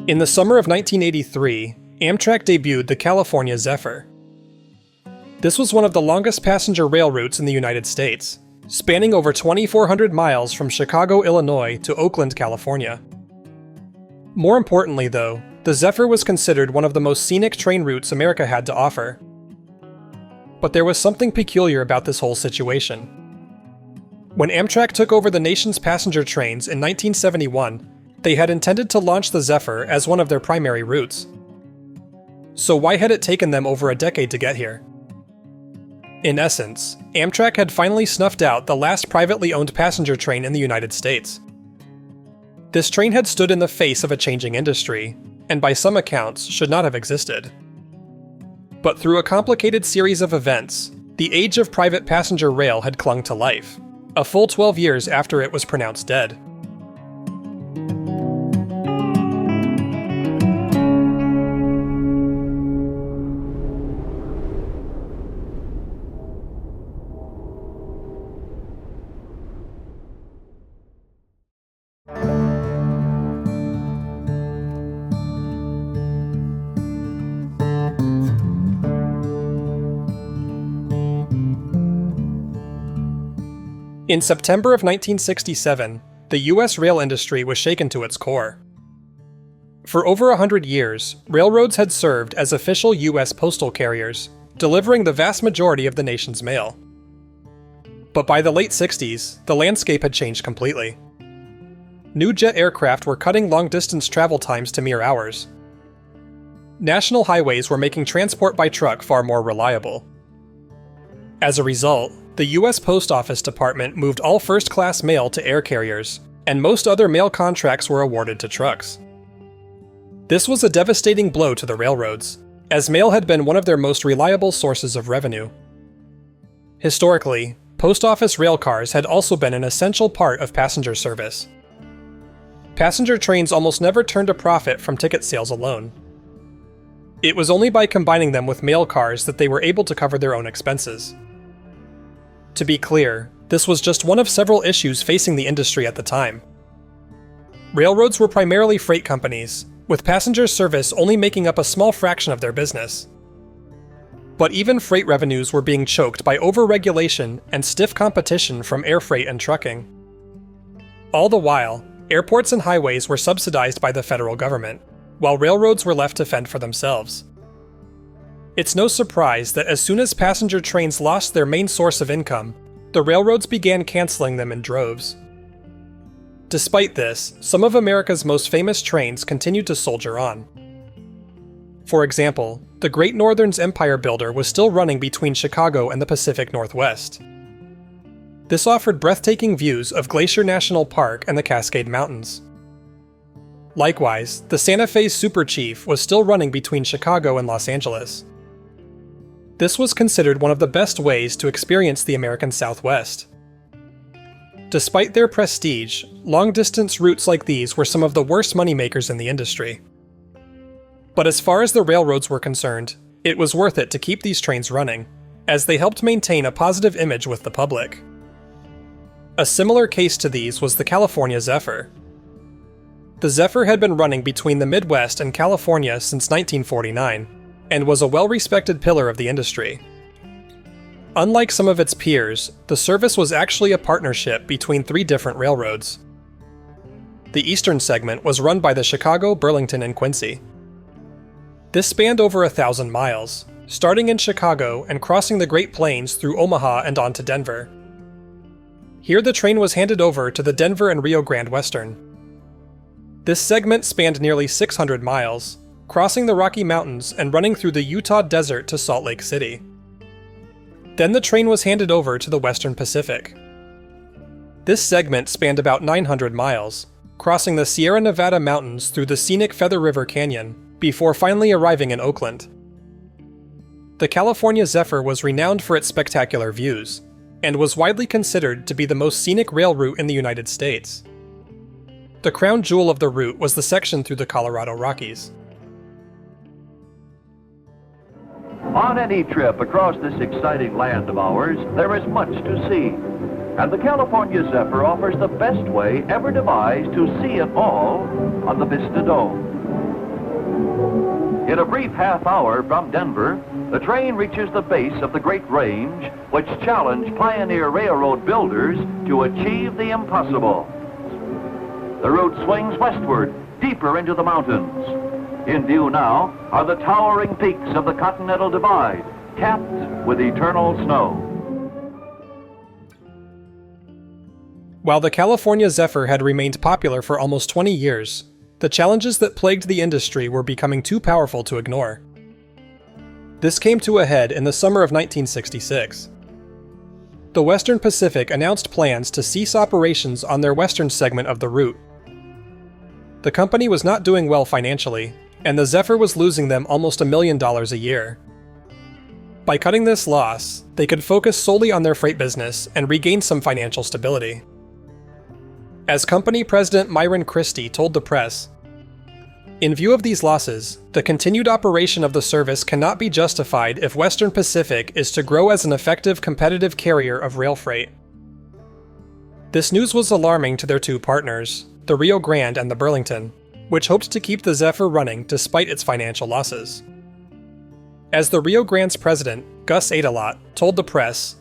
In the summer of 1983, Amtrak debuted the California Zephyr. This was one of the longest passenger rail routes in the United States, spanning over 2,400 miles from Chicago, Illinois to Oakland, California. More importantly, though, the Zephyr was considered one of the most scenic train routes America had to offer. But there was something peculiar about this whole situation. When Amtrak took over the nation's passenger trains in 1971, they had intended to launch the Zephyr as one of their primary routes. So why had it taken them over a decade to get here? In essence, Amtrak had finally snuffed out the last privately owned passenger train in the United States. This train had stood in the face of a changing industry, and by some accounts should not have existed. But through a complicated series of events, the age of private passenger rail had clung to life, a full 12 years after it was pronounced dead. In September of 1967, the U.S. rail industry was shaken to its core. For over 100 years, railroads had served as official U.S. postal carriers, delivering the vast majority of the nation's mail. But by the late 60s, the landscape had changed completely. New jet aircraft were cutting long-distance travel times to mere hours. National highways were making transport by truck far more reliable. As a result, the U.S. Post Office Department moved all first-class mail to air carriers, and most other mail contracts were awarded to trucks. This was a devastating blow to the railroads, as mail had been one of their most reliable sources of revenue. Historically, post office rail cars had also been an essential part of passenger service. Passenger trains almost never turned a profit from ticket sales alone. It was only by combining them with mail cars that they were able to cover their own expenses. To be clear, this was just one of several issues facing the industry at the time. Railroads were primarily freight companies, with passenger service only making up a small fraction of their business. But even freight revenues were being choked by over-regulation and stiff competition from air freight and trucking. All the while, airports and highways were subsidized by the federal government, while railroads were left to fend for themselves. It's no surprise that as soon as passenger trains lost their main source of income, the railroads began canceling them in droves. Despite this, some of America's most famous trains continued to soldier on. For example, the Great Northern's Empire Builder was still running between Chicago and the Pacific Northwest. This offered breathtaking views of Glacier National Park and the Cascade Mountains. Likewise, the Santa Fe Super Chief was still running between Chicago and Los Angeles. This was considered one of the best ways to experience the American Southwest. Despite their prestige, long-distance routes like these were some of the worst moneymakers in the industry. But as far as the railroads were concerned, it was worth it to keep these trains running, as they helped maintain a positive image with the public. A similar case to these was the California Zephyr. The Zephyr had been running between the Midwest and California since 1949, and was a well-respected pillar of the industry. Unlike some of its peers, the service was actually a partnership between 3 different railroads. The eastern segment was run by the Chicago, Burlington, and Quincy. This spanned over 1,000 miles, starting in Chicago and crossing the Great Plains through Omaha and on to Denver. Here the train was handed over to the Denver and Rio Grande Western. This segment spanned nearly 600 miles, crossing the Rocky Mountains and running through the Utah desert to Salt Lake City. Then the train was handed over to the Western Pacific. This segment spanned about 900 miles, crossing the Sierra Nevada mountains through the scenic Feather River Canyon, before finally arriving in Oakland. The California Zephyr was renowned for its spectacular views, and was widely considered to be the most scenic rail route in the United States. The crown jewel of the route was the section through the Colorado Rockies. On any trip across this exciting land of ours, there is much to see. And the California Zephyr offers the best way ever devised to see it all on the Vista Dome. In a brief half hour from Denver, the train reaches the base of the Great Range, which challenged pioneer railroad builders to achieve the impossible. The route swings westward, deeper into the mountains. In view now are the towering peaks of the Continental Divide, capped with eternal snow. While the California Zephyr had remained popular for almost 20 years, the challenges that plagued the industry were becoming too powerful to ignore. This came to a head in the summer of 1966. The Western Pacific announced plans to cease operations on their western segment of the route. The company was not doing well financially, and the Zephyr was losing them almost $1 million a year. By cutting this loss, they could focus solely on their freight business and regain some financial stability. As company president Myron Christie told the press, "In view of these losses, the continued operation of the service cannot be justified if Western Pacific is to grow as an effective competitive carrier of rail freight." This news was alarming to their two partners, the Rio Grande and the Burlington, which hoped to keep the Zephyr running despite its financial losses. As the Rio Grande's president, Gus Adelot, told the press,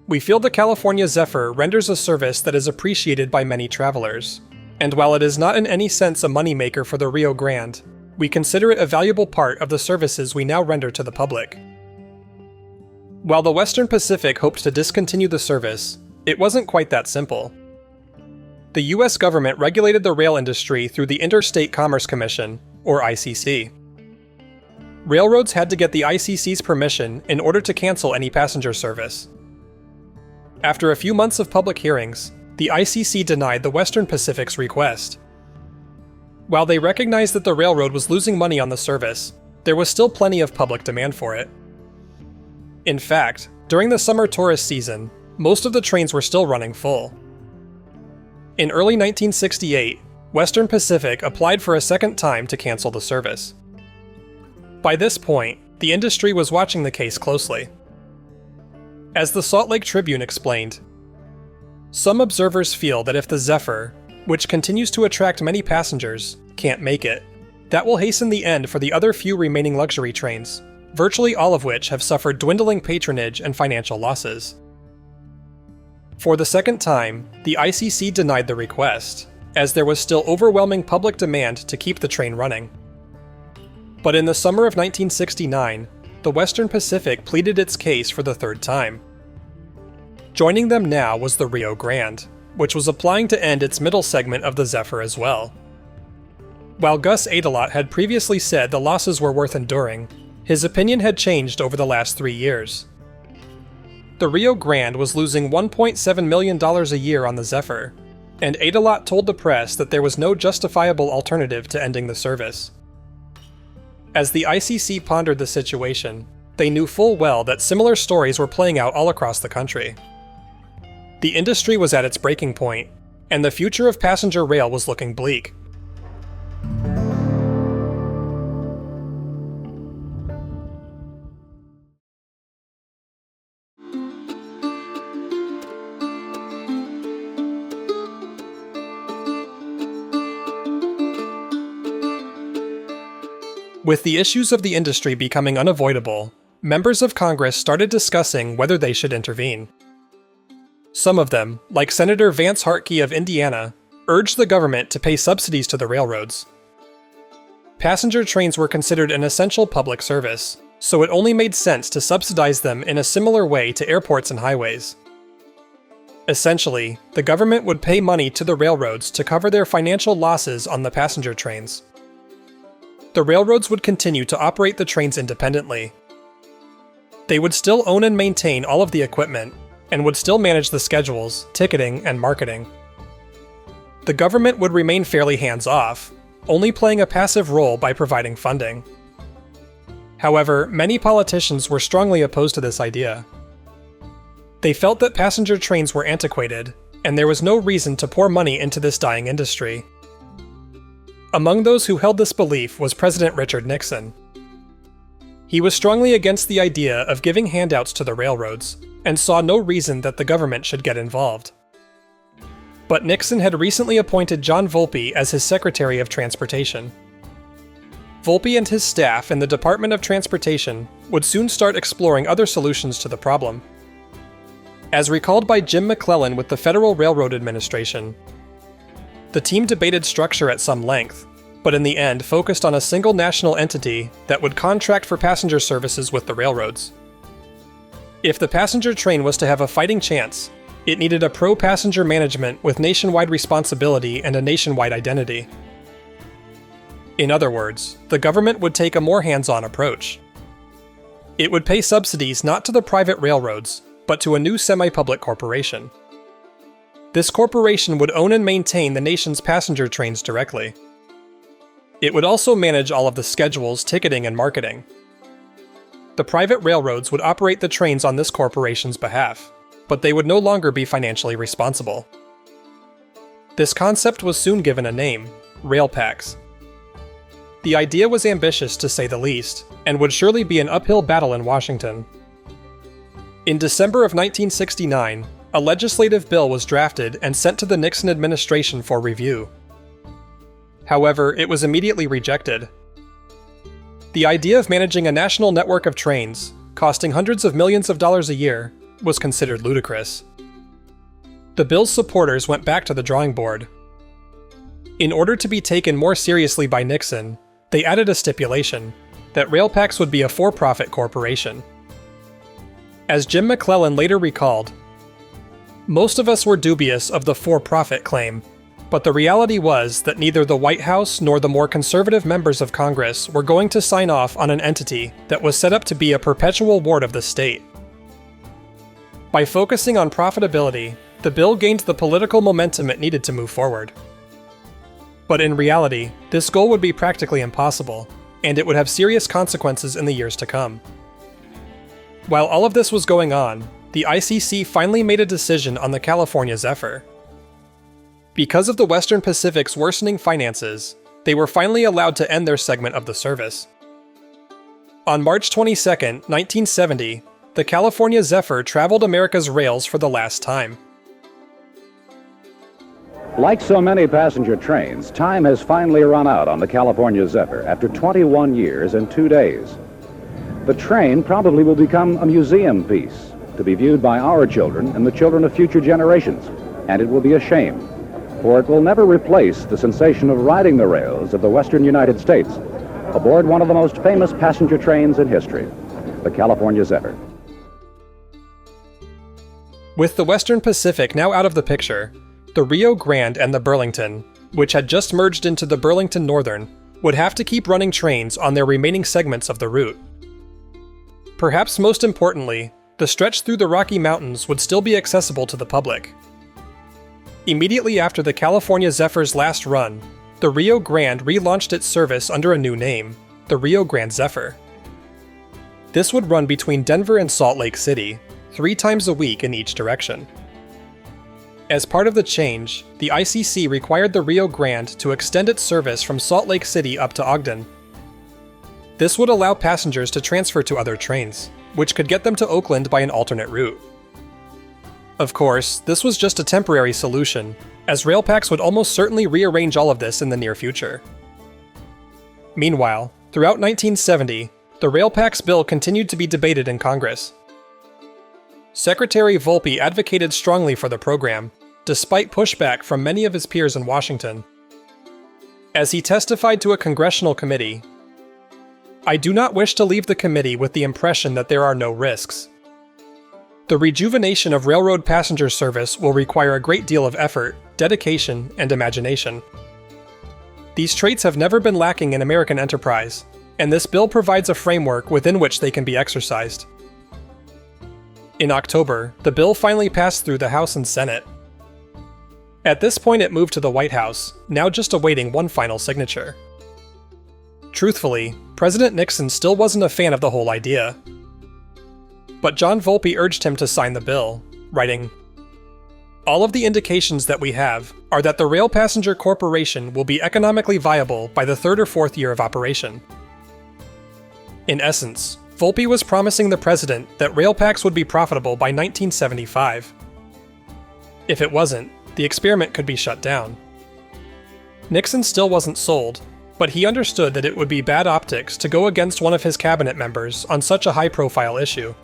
"We feel the California Zephyr renders a service that is appreciated by many travelers, and while it is not in any sense a moneymaker for the Rio Grande, we consider it a valuable part of the services we now render to the public." While the Western Pacific hoped to discontinue the service, it wasn't quite that simple. The US government regulated the rail industry through the Interstate Commerce Commission, or ICC. Railroads had to get the ICC's permission in order to cancel any passenger service. After a few months of public hearings, the ICC denied the Western Pacific's request. While they recognized that the railroad was losing money on the service, there was still plenty of public demand for it. In fact, during the summer tourist season, most of the trains were still running full. In early 1968, Western Pacific applied for a second time to cancel the service. By this point, the industry was watching the case closely. As the Salt Lake Tribune explained, "Some observers feel that if the Zephyr, which continues to attract many passengers, can't make it, that will hasten the end for the other few remaining luxury trains, virtually all of which have suffered dwindling patronage and financial losses." For the second time, the ICC denied the request, as there was still overwhelming public demand to keep the train running. But in the summer of 1969, the Western Pacific pleaded its case for the third time. Joining them now was the Rio Grande, which was applying to end its middle segment of the Zephyr as well. While Gus Adelot had previously said the losses were worth enduring, his opinion had changed over the last 3 years. The Rio Grande was losing $1.7 million a year on the Zephyr, and Adelot told the press that there was no justifiable alternative to ending the service. As the ICC pondered the situation, they knew full well that similar stories were playing out all across the country. The industry was at its breaking point, and the future of passenger rail was looking bleak. With the issues of the industry becoming unavoidable, members of Congress started discussing whether they should intervene. Some of them, like Senator Vance Hartke of Indiana, urged the government to pay subsidies to the railroads. Passenger trains were considered an essential public service, so it only made sense to subsidize them in a similar way to airports and highways. Essentially, the government would pay money to the railroads to cover their financial losses on the passenger trains. The railroads would continue to operate the trains independently. They would still own and maintain all of the equipment, and would still manage the schedules, ticketing, and marketing. The government would remain fairly hands-off, only playing a passive role by providing funding. However, many politicians were strongly opposed to this idea. They felt that passenger trains were antiquated, and there was no reason to pour money into this dying industry. Among those who held this belief was President Richard Nixon. He was strongly against the idea of giving handouts to the railroads, and saw no reason that the government should get involved. But Nixon had recently appointed John Volpe as his Secretary of Transportation. Volpe and his staff in the Department of Transportation would soon start exploring other solutions to the problem. As recalled by Jim McClellan with the Federal Railroad Administration, the team debated structure at some length, but in the end focused on a single national entity that would contract for passenger services with the railroads. If the passenger train was to have a fighting chance, it needed a pro-passenger management with nationwide responsibility and a nationwide identity. In other words, the government would take a more hands-on approach. It would pay subsidies not to the private railroads, but to a new semi-public corporation. This corporation would own and maintain the nation's passenger trains directly. It would also manage all of the schedules, ticketing, and marketing. The private railroads would operate the trains on this corporation's behalf, but they would no longer be financially responsible. This concept was soon given a name: railpacks. The idea was ambitious to say the least, and would surely be an uphill battle in Washington. In December of 1969, a legislative bill was drafted and sent to the Nixon administration for review. However, it was immediately rejected. The idea of managing a national network of trains, costing hundreds of millions of dollars a year, was considered ludicrous. The bill's supporters went back to the drawing board. In order to be taken more seriously by Nixon, they added a stipulation that railpacks would be a for-profit corporation. As Jim McClellan later recalled, "Most of us were dubious of the for-profit claim, but the reality was that neither the White House nor the more conservative members of Congress were going to sign off on an entity that was set up to be a perpetual ward of the state." By focusing on profitability, the bill gained the political momentum it needed to move forward. But in reality, this goal would be practically impossible, and it would have serious consequences in the years to come. While all of this was going on, the ICC finally made a decision on the California Zephyr. Because of the Western Pacific's worsening finances, they were finally allowed to end their segment of the service. On March 22, 1970, the California Zephyr traveled America's rails for the last time. Like so many passenger trains, time has finally run out on the California Zephyr after 21 years and 2 days. The train probably will become a museum piece to be viewed by our children and the children of future generations, and it will be a shame, for it will never replace the sensation of riding the rails of the western United States aboard one of the most famous passenger trains in history, the California Zephyr. With the Western Pacific now out of the picture, the Rio Grande and the Burlington, which had just merged into the Burlington Northern, would have to keep running trains on their remaining segments of the route. Perhaps most importantly, the stretch through the Rocky Mountains would still be accessible to the public. Immediately after the California Zephyr's last run, the Rio Grande relaunched its service under a new name, the Rio Grande Zephyr. This would run between Denver and Salt Lake City, 3 times a week in each direction. As part of the change, the ICC required the Rio Grande to extend its service from Salt Lake City up to Ogden. This would allow passengers to transfer to other trains, which could get them to Oakland by an alternate route. Of course, this was just a temporary solution, as railpacks would almost certainly rearrange all of this in the near future. Meanwhile, throughout 1970, the railpacks bill continued to be debated in Congress. Secretary Volpe advocated strongly for the program, despite pushback from many of his peers in Washington. As he testified to a congressional committee, "I do not wish to leave the committee with the impression that there are no risks. The rejuvenation of railroad passenger service will require a great deal of effort, dedication, and imagination. These traits have never been lacking in American enterprise, and this bill provides a framework within which they can be exercised." In October, the bill finally passed through the House and Senate. At this point it moved to the White House, now just awaiting one final signature. Truthfully, President Nixon still wasn't a fan of the whole idea. But John Volpe urged him to sign the bill, writing, "All of the indications that we have are that the Rail Passenger Corporation will be economically viable by the 3rd or 4th year of operation." In essence, Volpe was promising the president that railpacks would be profitable by 1975. If it wasn't, the experiment could be shut down. Nixon still wasn't sold, but he understood that it would be bad optics to go against one of his cabinet members on such a high-profile issue.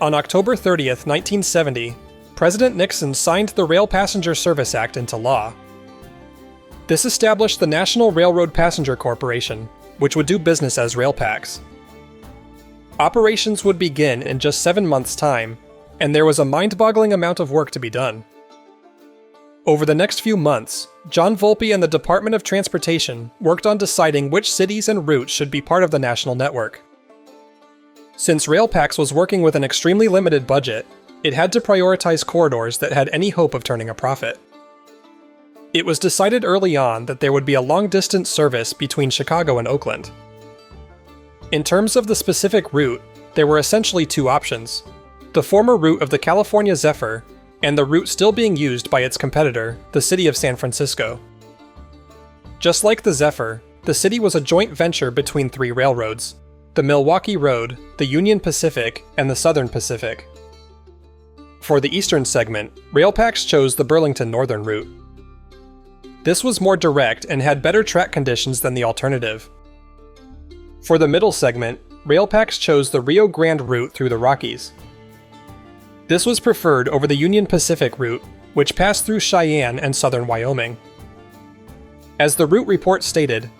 On October 30th, 1970, President Nixon signed the Rail Passenger Service Act into law. This established the National Railroad Passenger Corporation, which would do business as RailPacs. Operations would begin in just 7 months' time, and there was a mind-boggling amount of work to be done. Over the next few months, John Volpe and the Department of Transportation worked on deciding which cities and routes should be part of the national network. Since RailPacs was working with an extremely limited budget, it had to prioritize corridors that had any hope of turning a profit. It was decided early on that there would be a long-distance service between Chicago and Oakland. In terms of the specific route, there were essentially two options: the former route of the California Zephyr, and the route still being used by its competitor, the city of San Francisco. Just like the Zephyr, the city was a joint venture between three railroads: the Milwaukee Road, the Union Pacific, and the Southern Pacific. For the eastern segment, RailPacs chose the Burlington Northern route. This was more direct and had better track conditions than the alternative. For the middle segment, RailPacs chose the Rio Grande route through the Rockies. This was preferred over the Union Pacific route, which passed through Cheyenne and southern Wyoming. As the route report stated,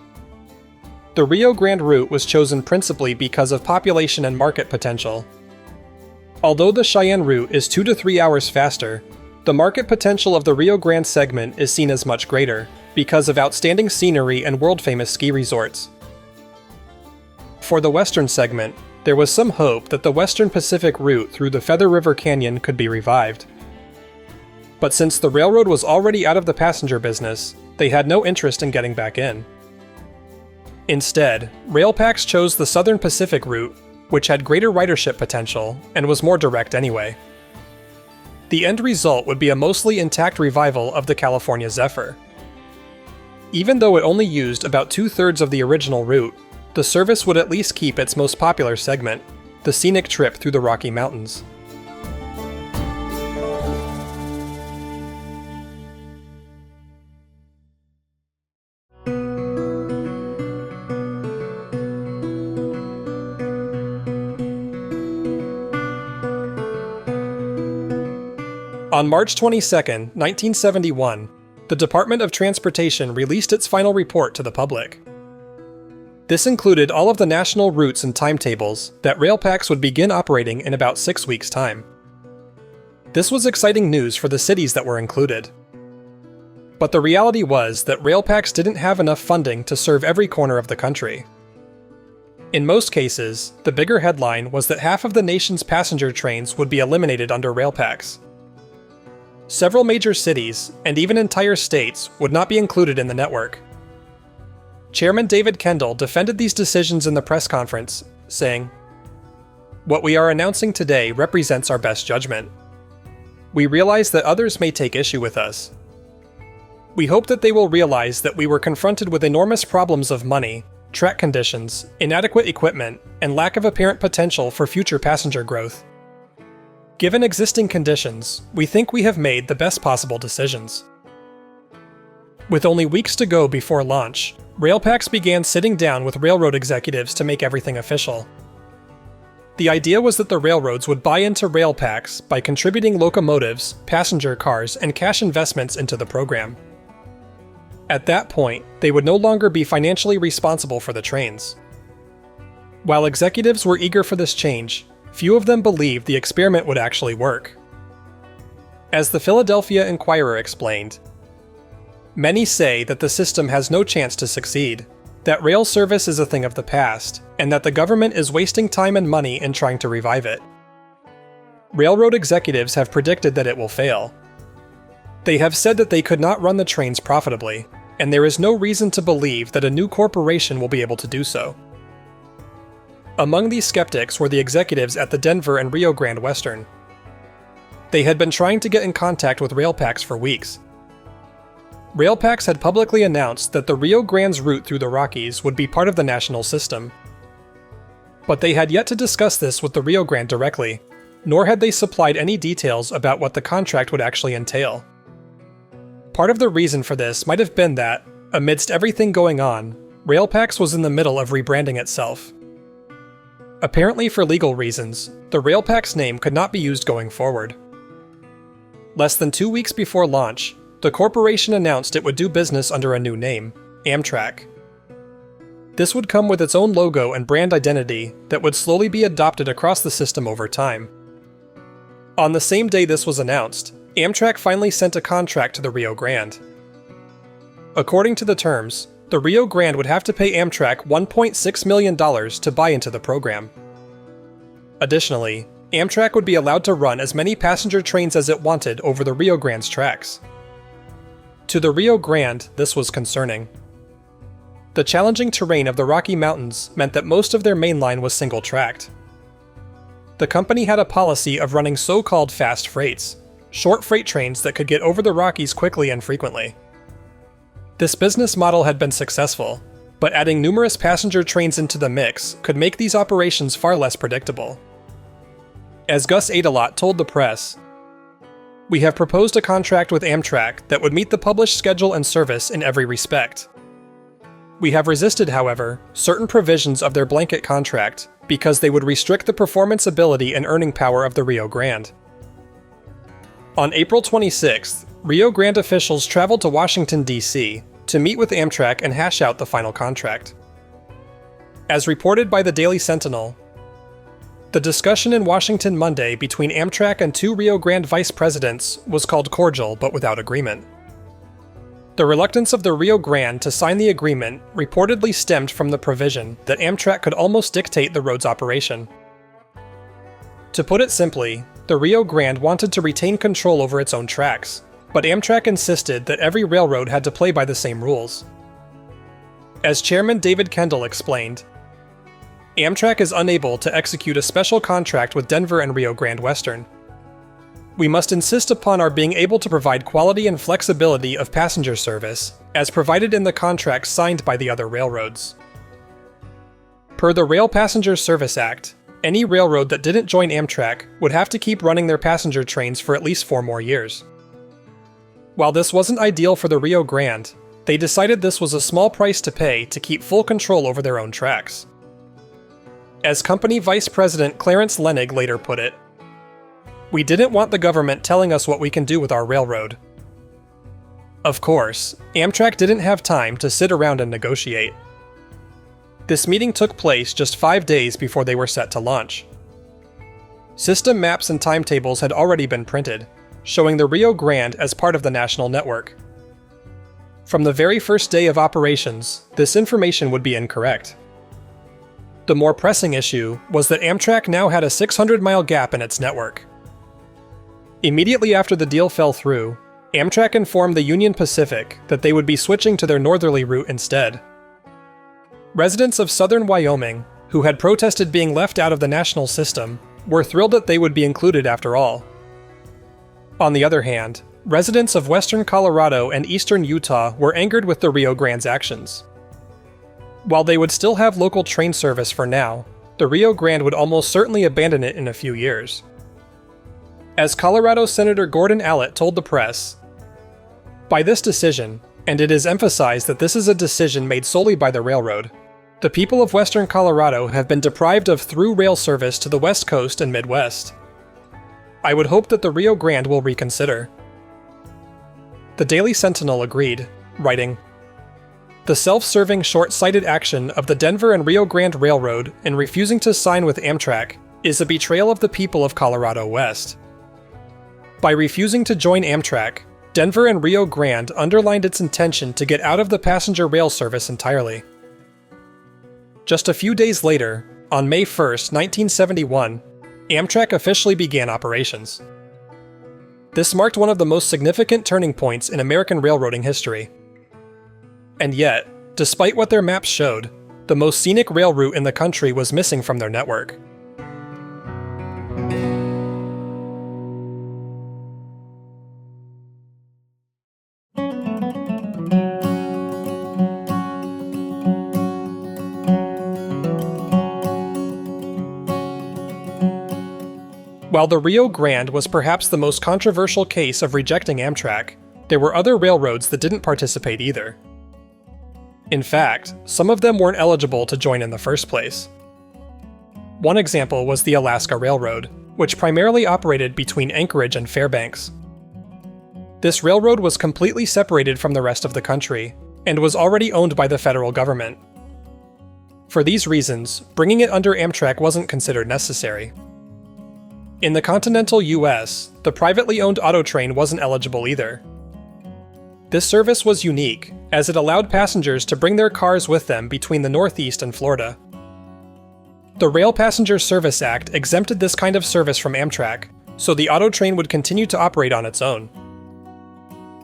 the Rio Grande route was chosen principally because of population and market potential. Although the Cheyenne route is 2 to 3 hours faster, the market potential of the Rio Grande segment is seen as much greater, because of outstanding scenery and world-famous ski resorts. For the western segment, there was some hope that the Western Pacific route through the Feather River Canyon could be revived. But since the railroad was already out of the passenger business, they had no interest in getting back in. Instead, RailPacs chose the Southern Pacific route, which had greater ridership potential and was more direct anyway. The end result would be a mostly intact revival of the California Zephyr. Even though it only used about 2/3 of the original route, the service would at least keep its most popular segment, the scenic trip through the Rocky Mountains. On March 22, 1971, the Department of Transportation released its final report to the public. This included all of the national routes and timetables that RailPacs would begin operating in about 6 weeks' time. This was exciting news for the cities that were included. But the reality was that RailPacs didn't have enough funding to serve every corner of the country. In most cases, the bigger headline was that half of the nation's passenger trains would be eliminated under RailPacs. Several major cities, and even entire states, would not be included in the network. Chairman David Kendall defended these decisions in the press conference, saying, "What we are announcing today represents our best judgment. We realize that others may take issue with us. We hope that they will realize that we were confronted with enormous problems of money, track conditions, inadequate equipment, and lack of apparent potential for future passenger growth. Given existing conditions, we think we have made the best possible decisions." With only weeks to go before launch, RailPacs began sitting down with railroad executives to make everything official. The idea was that the railroads would buy into RailPacs by contributing locomotives, passenger cars, and cash investments into the program. At that point, they would no longer be financially responsible for the trains. While executives were eager for this change, few of them believed the experiment would actually work. As the Philadelphia Inquirer explained, "Many say that the system has no chance to succeed, that rail service is a thing of the past, and that the government is wasting time and money in trying to revive it. Railroad executives have predicted that it will fail. They have said that they could not run the trains profitably, and there is no reason to believe that a new corporation will be able to do so." Among these skeptics were the executives at the Denver and Rio Grande Western. They had been trying to get in contact with RailPacs for weeks. RailPacs had publicly announced that the Rio Grande's route through the Rockies would be part of the national system. But they had yet to discuss this with the Rio Grande directly, nor had they supplied any details about what the contract would actually entail. Part of the reason for this might have been that, Amidst everything going on, Railpax was in the middle of rebranding itself. Apparently for legal reasons, the Railpax name could not be used going forward. Less than 2 weeks before launch, the corporation announced it would do business under a new name, Amtrak. This would come with its own logo and brand identity that would slowly be adopted across the system over time. On the same day this was announced, Amtrak finally sent a contract to the Rio Grande. According to the terms, the Rio Grande would have to pay Amtrak $1.6 million to buy into the program. Additionally, Amtrak would be allowed to run as many passenger trains as it wanted over the Rio Grande's tracks. To the Rio Grande, this was concerning. The challenging terrain of the Rocky Mountains meant that most of their main line was single-tracked. The company had a policy of running so-called fast freights, short freight trains that could get over the Rockies quickly and frequently. This business model had been successful, but adding numerous passenger trains into the mix could make these operations far less predictable. As Gus Adelot told the press, "We have proposed a contract with Amtrak that would meet the published schedule and service in every respect. We have resisted, however, certain provisions of their blanket contract because they would restrict the performance ability and earning power of the Rio Grande." On April 26th, Rio Grande officials traveled to Washington, D.C. to meet with Amtrak and hash out the final contract. As reported by the Daily Sentinel, the discussion in Washington Monday between Amtrak and 2 Rio Grande vice presidents was called cordial but without agreement. The reluctance of the Rio Grande to sign the agreement reportedly stemmed from the provision that Amtrak could almost dictate the road's operation. To put it simply, the Rio Grande wanted to retain control over its own tracks, but Amtrak insisted that every railroad had to play by the same rules. As Chairman David Kendall explained, Amtrak is unable to execute a special contract with Denver and Rio Grande Western. We must insist upon our being able to provide quality and flexibility of passenger service, as provided in the contracts signed by the other railroads. Per the Rail Passenger Service Act, any railroad that didn't join Amtrak would have to keep running their passenger trains for at least 4 more years. While this wasn't ideal for the Rio Grande, they decided this was a small price to pay to keep full control over their own tracks. As company vice president Clarence Lenig later put it, "We didn't want the government telling us what we can do with our railroad." Of course, Amtrak didn't have time to sit around and negotiate. This meeting took place just 5 days before they were set to launch. System maps and timetables had already been printed, showing the Rio Grande as part of the national network. From the very first day of operations, this information would be incorrect. The more pressing issue was that Amtrak now had a 600-mile gap in its network. Immediately after the deal fell through, Amtrak informed the Union Pacific that they would be switching to their northerly route instead. Residents of southern Wyoming, who had protested being left out of the national system, were thrilled that they would be included after all. On the other hand, residents of western Colorado and eastern Utah were angered with the Rio Grande's actions. While they would still have local train service for now, the Rio Grande would almost certainly abandon it in a few years. As Colorado Senator Gordon Allett told the press, "By this decision, and it is emphasized that this is a decision made solely by the railroad, the people of western Colorado have been deprived of through rail service to the West Coast and Midwest. I would hope that the Rio Grande will reconsider." The Daily Sentinel agreed, writing, "The self-serving, short-sighted action of the Denver and Rio Grande Railroad in refusing to sign with Amtrak is a betrayal of the people of Colorado West. By refusing to join Amtrak, Denver and Rio Grande underlined its intention to get out of the passenger rail service entirely." Just a few days later, on May 1st, 1971, Amtrak officially began operations. This marked one of the most significant turning points in American railroading history. And yet, despite what their maps showed, the most scenic rail route in the country was missing from their network. While the Rio Grande was perhaps the most controversial case of rejecting Amtrak, there were other railroads that didn't participate either. In fact, some of them weren't eligible to join in the first place. One example was the Alaska Railroad, which primarily operated between Anchorage and Fairbanks. This railroad was completely separated from the rest of the country, and was already owned by the federal government. For these reasons, bringing it under Amtrak wasn't considered necessary. In the continental US, the privately owned auto train wasn't eligible either. This service was unique, as it allowed passengers to bring their cars with them between the Northeast and Florida. The Rail Passenger Service Act exempted this kind of service from Amtrak, so the auto train would continue to operate on its own.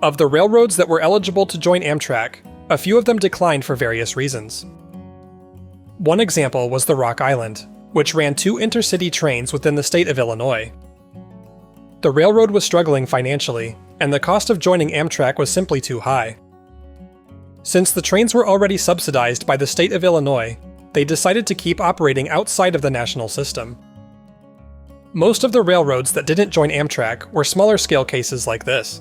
Of the railroads that were eligible to join Amtrak, a few of them declined for various reasons. One example was the Rock Island, which ran 2 intercity trains within the state of Illinois. The railroad was struggling financially, and the cost of joining Amtrak was simply too high. Since the trains were already subsidized by the state of Illinois, they decided to keep operating outside of the national system. Most of the railroads that didn't join Amtrak were smaller scale cases like this.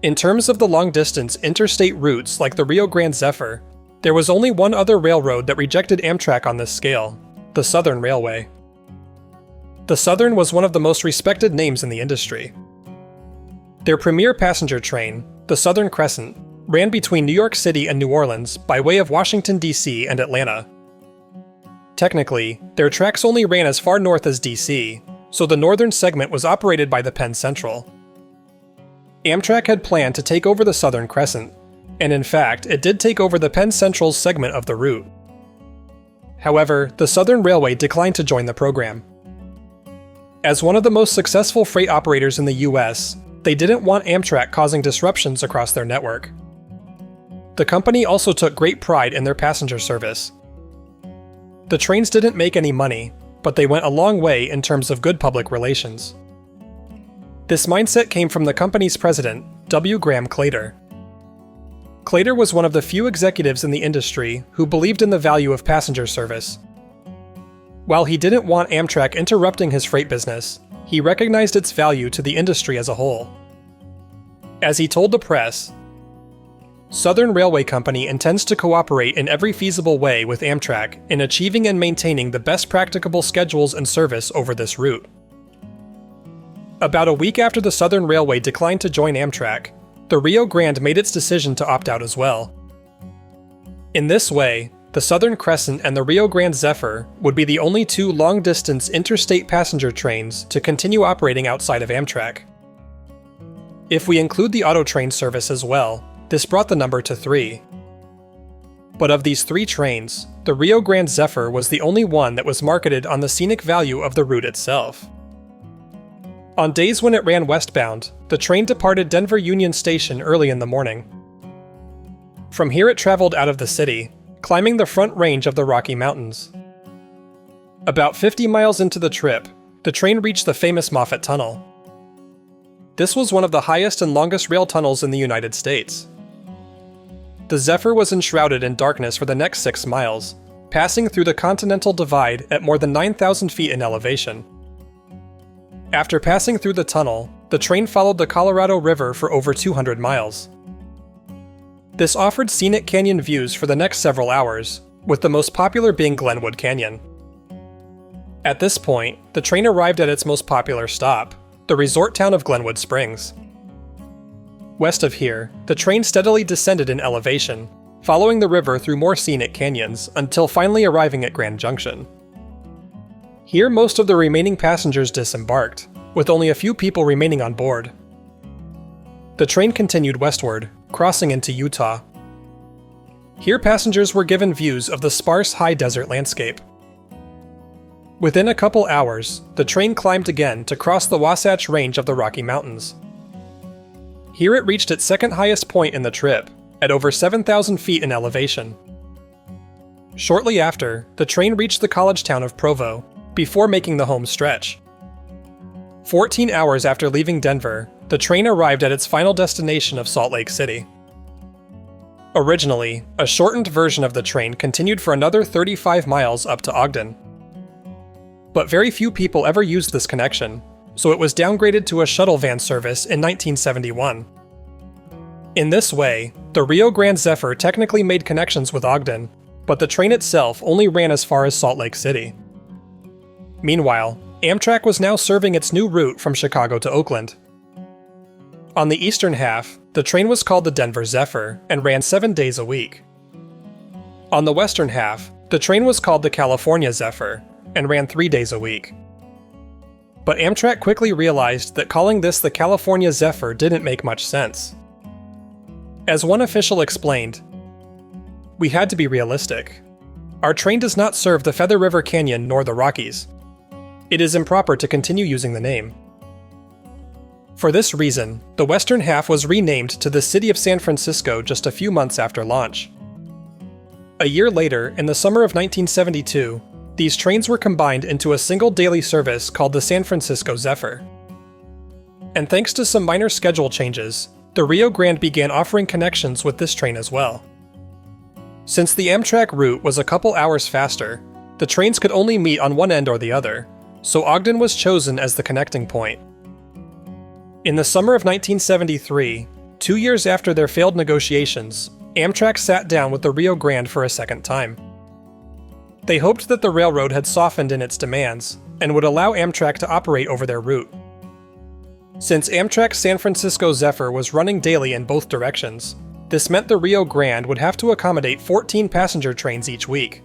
In terms of the long-distance interstate routes like the Rio Grande Zephyr, there was only one other railroad that rejected Amtrak on this scale, the Southern Railway. The Southern was one of the most respected names in the industry. Their premier passenger train, the Southern Crescent, ran between New York City and New Orleans by way of Washington, D.C. and Atlanta. Technically, their tracks only ran as far north as D.C., so the northern segment was operated by the Penn Central. Amtrak had planned to take over the Southern Crescent, and in fact, it did take over the Penn Central's segment of the route. However, the Southern Railway declined to join the program. As one of the most successful freight operators in the US, they didn't want Amtrak causing disruptions across their network. The company also took great pride in their passenger service. The trains didn't make any money, but they went a long way in terms of good public relations. This mindset came from the company's president, W. Graham Claytor. Claytor was one of the few executives in the industry who believed in the value of passenger service. While he didn't want Amtrak interrupting his freight business, he recognized its value to the industry as a whole. As he told the press, Southern Railway Company intends to cooperate in every feasible way with Amtrak in achieving and maintaining the best practicable schedules and service over this route. About a week after the Southern Railway declined to join Amtrak, the Rio Grande made its decision to opt out as well. In this way, the Southern Crescent and the Rio Grande Zephyr would be the only 2 long-distance interstate passenger trains to continue operating outside of Amtrak. If we include the auto train service as well, this brought the number to 3. But of these 3 trains, the Rio Grande Zephyr was the only one that was marketed on the scenic value of the route itself. On days when it ran westbound, the train departed Denver Union Station early in the morning. From here it traveled out of the city, climbing the front range of the Rocky Mountains. About 50 miles into the trip, the train reached the famous Moffett Tunnel. This was one of the highest and longest rail tunnels in the United States. The Zephyr was enshrouded in darkness for the next 6 miles, passing through the Continental Divide at more than 9,000 feet in elevation. After passing through the tunnel, the train followed the Colorado River for over 200 miles. This offered scenic canyon views for the next several hours, with the most popular being Glenwood Canyon. At this point, the train arrived at its most popular stop, the resort town of Glenwood Springs. West of here, the train steadily descended in elevation, following the river through more scenic canyons until finally arriving at Grand Junction. Here most of the remaining passengers disembarked, with only a few people remaining on board. The train continued westward, crossing into Utah. Here passengers were given views of the sparse high desert landscape. Within a couple hours, the train climbed again to cross the Wasatch Range of the Rocky Mountains. Here it reached its second highest point in the trip, at over 7,000 feet in elevation. Shortly after, the train reached the college town of Provo, before making the home stretch. 14 hours after leaving Denver, the train arrived at its final destination of Salt Lake City. Originally, a shortened version of the train continued for another 35 miles up to Ogden. But very few people ever used this connection, so it was downgraded to a shuttle van service in 1971. In this way, the Rio Grande Zephyr technically made connections with Ogden, but the train itself only ran as far as Salt Lake City. Meanwhile, Amtrak was now serving its new route from Chicago to Oakland. On the eastern half, the train was called the Denver Zephyr and ran 7 days a week. On the western half, the train was called the California Zephyr and ran 3 days a week. But Amtrak quickly realized that calling this the California Zephyr didn't make much sense. As one official explained, "We had to be realistic. Our train does not serve the Feather River Canyon nor the Rockies. It is improper to continue using the name." For this reason, the western half was renamed to the city of San Francisco just a few months after launch. A year later, in the summer of 1972, these trains were combined into a single daily service called the San Francisco Zephyr. And thanks to some minor schedule changes, the Rio Grande began offering connections with this train as well. Since the Amtrak route was a couple hours faster, the trains could only meet on one end or the other, so Ogden was chosen as the connecting point. In the summer of 1973, 2 years after their failed negotiations, Amtrak sat down with the Rio Grande for a second time. They hoped that the railroad had softened in its demands and would allow Amtrak to operate over their route. Since Amtrak's San Francisco Zephyr was running daily in both directions, this meant the Rio Grande would have to accommodate 14 passenger trains each week.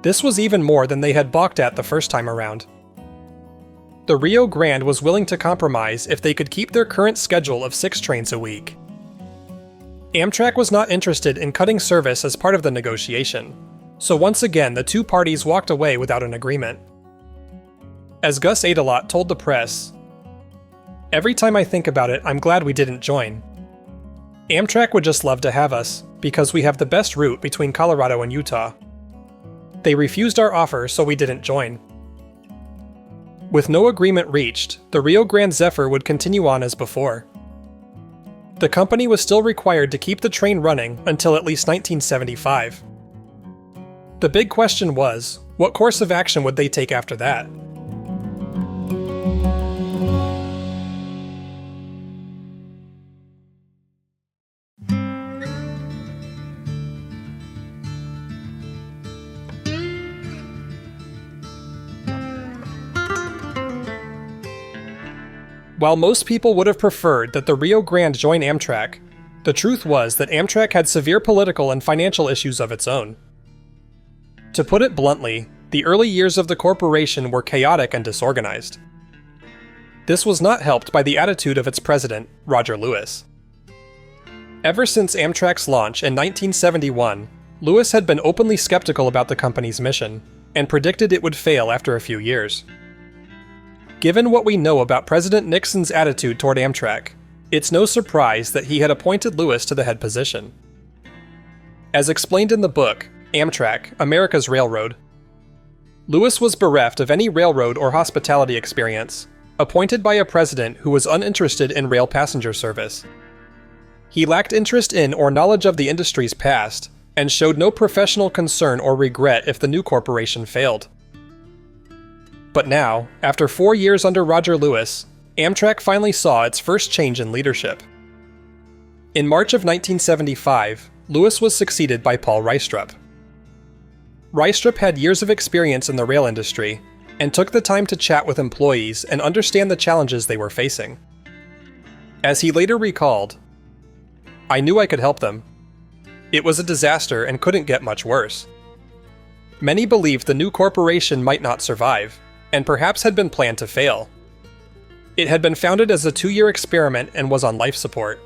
This was even more than they had balked at the first time around. The Rio Grande was willing to compromise if they could keep their current schedule of 6 trains a week. Amtrak was not interested in cutting service as part of the negotiation, so once again the two parties walked away without an agreement. As Gus Adelot told the press, "Every time I think about it, I'm glad we didn't join. Amtrak would just love to have us, because we have the best route between Colorado and Utah. They refused our offer, so we didn't join." With no agreement reached, the Rio Grande Zephyr would continue on as before. The company was still required to keep the train running until at least 1975. The big question was, what course of action would they take after that? While most people would have preferred that the Rio Grande join Amtrak, the truth was that Amtrak had severe political and financial issues of its own. To put it bluntly, the early years of the corporation were chaotic and disorganized. This was not helped by the attitude of its president, Roger Lewis. Ever since Amtrak's launch in 1971, Lewis had been openly skeptical about the company's mission, and predicted it would fail after a few years. Given what we know about President Nixon's attitude toward Amtrak, it's no surprise that he had appointed Lewis to the head position. As explained in the book, Amtrak, America's Railroad, Lewis was bereft of any railroad or hospitality experience, appointed by a president who was uninterested in rail passenger service. He lacked interest in or knowledge of the industry's past, and showed no professional concern or regret if the new corporation failed. But now, after 4 years under Roger Lewis, Amtrak finally saw its first change in leadership. In March of 1975, Lewis was succeeded by Paul Reistrup. Reistrup had years of experience in the rail industry, and took the time to chat with employees and understand the challenges they were facing. As he later recalled, "I knew I could help them. It was a disaster and couldn't get much worse. Many believed the new corporation might not survive, and perhaps had been planned to fail. It had been founded as a 2-year experiment and was on life support."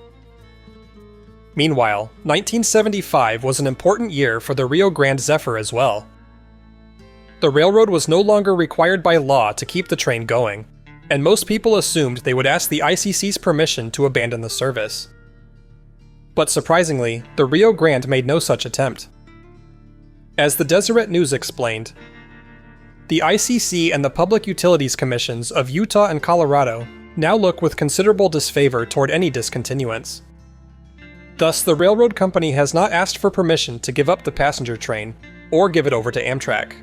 Meanwhile, 1975 was an important year for the Rio Grande Zephyr as well. The railroad was no longer required by law to keep the train going, and most people assumed they would ask the ICC's permission to abandon the service. But surprisingly, the Rio Grande made no such attempt. As the Deseret News explained, the ICC and the Public Utilities Commissions of Utah and Colorado now look with considerable disfavor toward any discontinuance. Thus, the railroad company has not asked for permission to give up the passenger train, or give it over to Amtrak.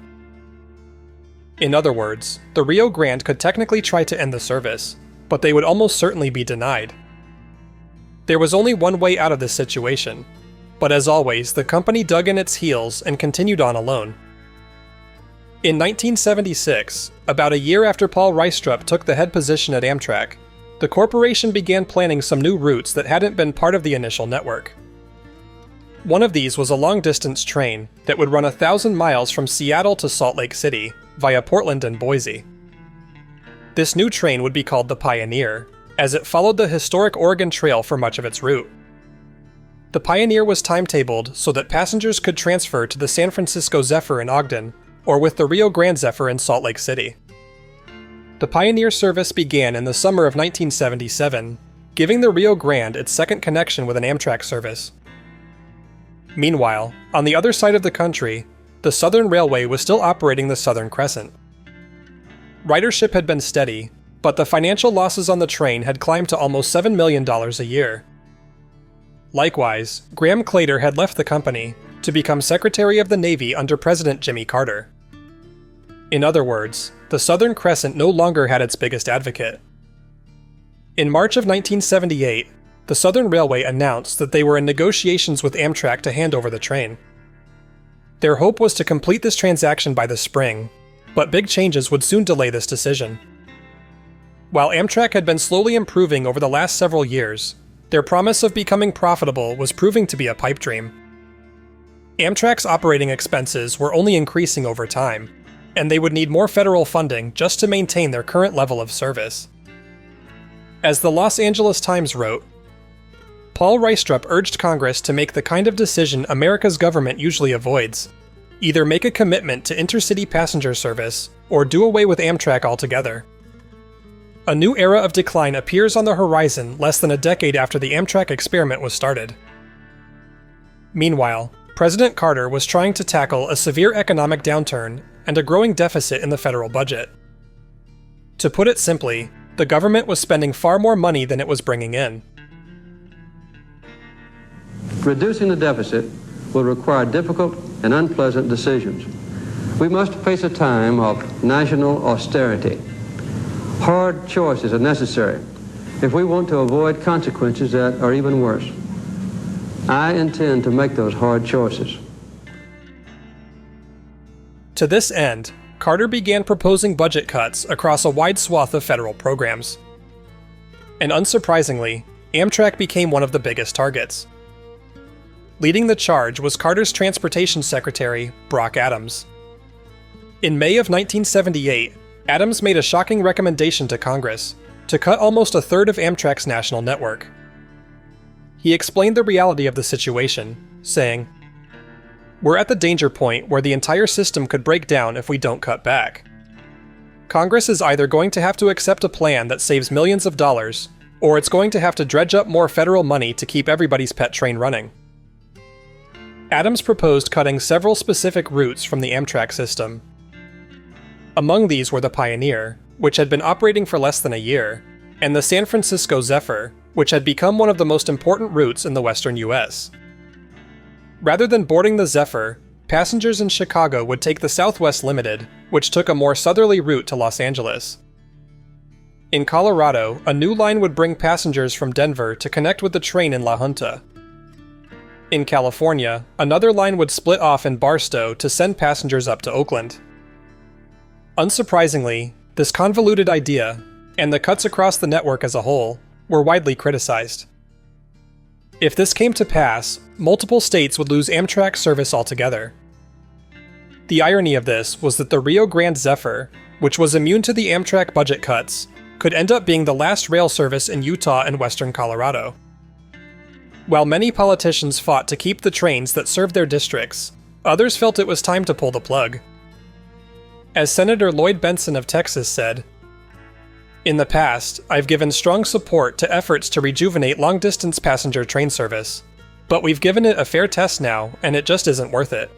In other words, the Rio Grande could technically try to end the service, but they would almost certainly be denied. There was only one way out of this situation, but as always, the company dug in its heels and continued on alone. In 1976, about a year after Paul Reistrup took the head position at Amtrak, the corporation began planning some new routes that hadn't been part of the initial network. One of these was a long-distance train that would run 1,000 miles from Seattle to Salt Lake City, via Portland and Boise. This new train would be called the Pioneer, as it followed the historic Oregon Trail for much of its route. The Pioneer was timetabled so that passengers could transfer to the San Francisco Zephyr in Ogden, or with the Rio Grande Zephyr in Salt Lake City. The Pioneer service began in the summer of 1977, giving the Rio Grande its second connection with an Amtrak service. Meanwhile, on the other side of the country, the Southern Railway was still operating the Southern Crescent. Ridership had been steady, but the financial losses on the train had climbed to almost $7 million a year. Likewise, Graham Claytor had left the company to become Secretary of the Navy under President Jimmy Carter. In other words, the Southern Crescent no longer had its biggest advocate. In March of 1978, the Southern Railway announced that they were in negotiations with Amtrak to hand over the train. Their hope was to complete this transaction by the spring, but big changes would soon delay this decision. While Amtrak had been slowly improving over the last several years, their promise of becoming profitable was proving to be a pipe dream. Amtrak's operating expenses were only increasing over time, and they would need more federal funding just to maintain their current level of service. As the Los Angeles Times wrote, Paul Reistrup urged Congress to make the kind of decision America's government usually avoids: either make a commitment to intercity passenger service, or do away with Amtrak altogether. A new era of decline appears on the horizon less than a decade after the Amtrak experiment was started. Meanwhile, President Carter was trying to tackle a severe economic downturn and a growing deficit in the federal budget. To put it simply, the government was spending far more money than it was bringing in. Reducing the deficit will require difficult and unpleasant decisions. We must face a time of national austerity. Hard choices are necessary if we want to avoid consequences that are even worse. I intend to make those hard choices. To this end, Carter began proposing budget cuts across a wide swath of federal programs. And unsurprisingly, Amtrak became one of the biggest targets. Leading the charge was Carter's Transportation Secretary, Brock Adams. In May of 1978, Adams made a shocking recommendation to Congress to cut almost a third of Amtrak's national network. He explained the reality of the situation, saying, "We're at the danger point where the entire system could break down if we don't cut back. Congress is either going to have to accept a plan that saves millions of dollars, or it's going to have to dredge up more federal money to keep everybody's pet train running." Adams proposed cutting several specific routes from the Amtrak system. Among these were the Pioneer, which had been operating for less than a year, and the San Francisco Zephyr, which had become one of the most important routes in the western US. Rather than boarding the Zephyr, passengers in Chicago would take the Southwest Limited, which took a more southerly route to Los Angeles. In Colorado, a new line would bring passengers from Denver to connect with the train in La Junta. In California, another line would split off in Barstow to send passengers up to Oakland. Unsurprisingly, this convoluted idea, and the cuts across the network as a whole, were widely criticized. If this came to pass, multiple states would lose Amtrak service altogether. The irony of this was that the Rio Grande Zephyr, which was immune to the Amtrak budget cuts, could end up being the last rail service in Utah and western Colorado. While many politicians fought to keep the trains that served their districts, others felt it was time to pull the plug. As Senator Lloyd Bentsen of Texas said, "In the past, I've given strong support to efforts to rejuvenate long-distance passenger train service, but we've given it a fair test now, and it just isn't worth it.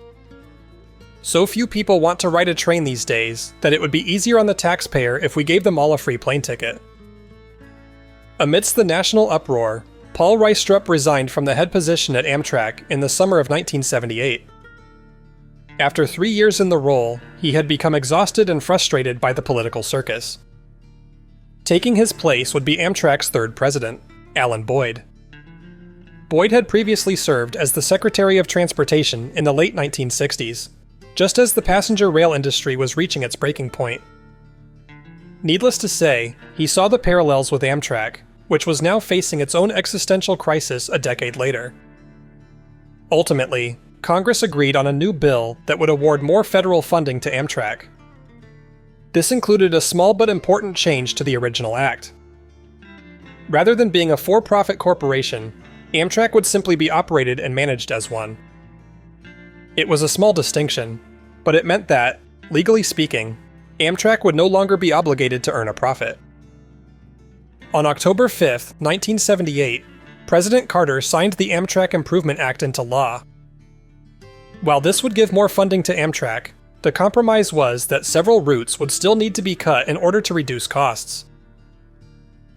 So few people want to ride a train these days that it would be easier on the taxpayer if we gave them all a free plane ticket." Amidst the national uproar, Paul Reistrup resigned from the head position at Amtrak in the summer of 1978. After 3 years in the role, he had become exhausted and frustrated by the political circus. Taking his place would be Amtrak's third president, Alan Boyd. Boyd had previously served as the Secretary of Transportation in the late 1960s, just as the passenger rail industry was reaching its breaking point. Needless to say, he saw the parallels with Amtrak, which was now facing its own existential crisis a decade later. Ultimately, Congress agreed on a new bill that would award more federal funding to Amtrak. This included a small but important change to the original act. Rather than being a for-profit corporation, Amtrak would simply be operated and managed as one. It was a small distinction, but it meant that, legally speaking, Amtrak would no longer be obligated to earn a profit. On October 5, 1978, President Carter signed the Amtrak Improvement Act into law. While this would give more funding to Amtrak, the compromise was that several routes would still need to be cut in order to reduce costs.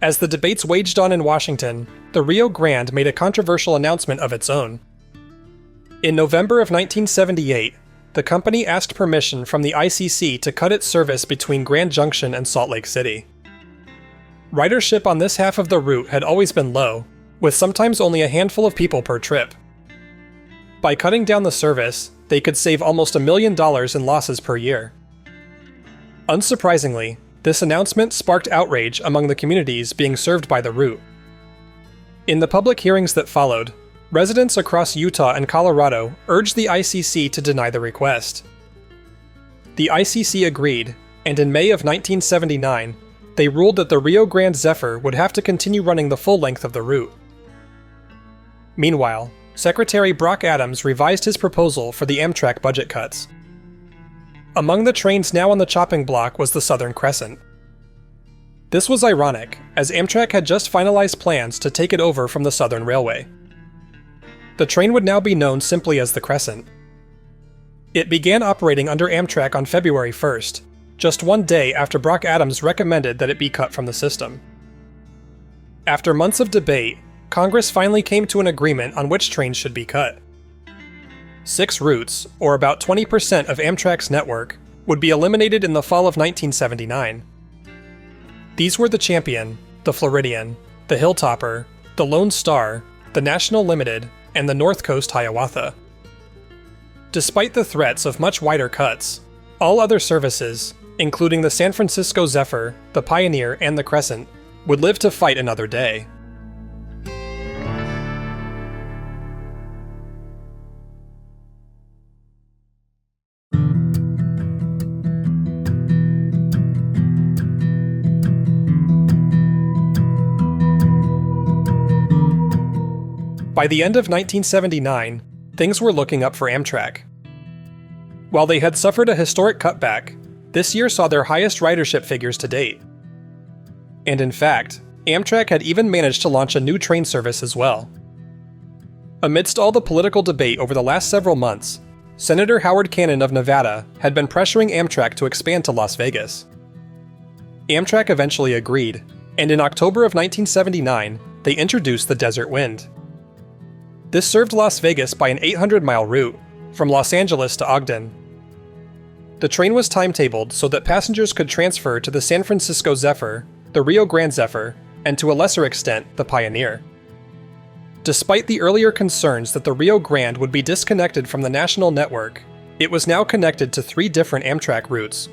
As the debates waged on in Washington, the Rio Grande made a controversial announcement of its own. In November of 1978, the company asked permission from the ICC to cut its service between Grand Junction and Salt Lake City. Ridership on this half of the route had always been low, with sometimes only a handful of people per trip. By cutting down the service, they could save almost $1 million in losses per year. Unsurprisingly, this announcement sparked outrage among the communities being served by the route. In the public hearings that followed, residents across Utah and Colorado urged the ICC to deny the request. The ICC agreed, and in May of 1979, they ruled that the Rio Grande Zephyr would have to continue running the full length of the route. Meanwhile, Secretary Brock Adams revised his proposal for the Amtrak budget cuts. Among the trains now on the chopping block was the Southern Crescent. This was ironic, as Amtrak had just finalized plans to take it over from the Southern Railway. The train would now be known simply as the Crescent. It began operating under Amtrak on February 1st, just one day after Brock Adams recommended that it be cut from the system. After months of debate, Congress finally came to an agreement on which trains should be cut. 6 routes, or about 20% of Amtrak's network, would be eliminated in the fall of 1979. These were the Champion, the Floridian, the Hilltopper, the Lone Star, the National Limited, and the North Coast Hiawatha. Despite the threats of much wider cuts, all other services, including the San Francisco Zephyr, the Pioneer, and the Crescent, would live to fight another day. By the end of 1979, things were looking up for Amtrak. While they had suffered a historic cutback, this year saw their highest ridership figures to date. And in fact, Amtrak had even managed to launch a new train service as well. Amidst all the political debate over the last several months, Senator Howard Cannon of Nevada had been pressuring Amtrak to expand to Las Vegas. Amtrak eventually agreed, and in October of 1979, they introduced the Desert Wind. This served Las Vegas by an 800-mile route, from Los Angeles to Ogden. The train was timetabled so that passengers could transfer to the San Francisco Zephyr, the Rio Grande Zephyr, and to a lesser extent, the Pioneer. Despite the earlier concerns that the Rio Grande would be disconnected from the national network, it was now connected to 3 different Amtrak routes.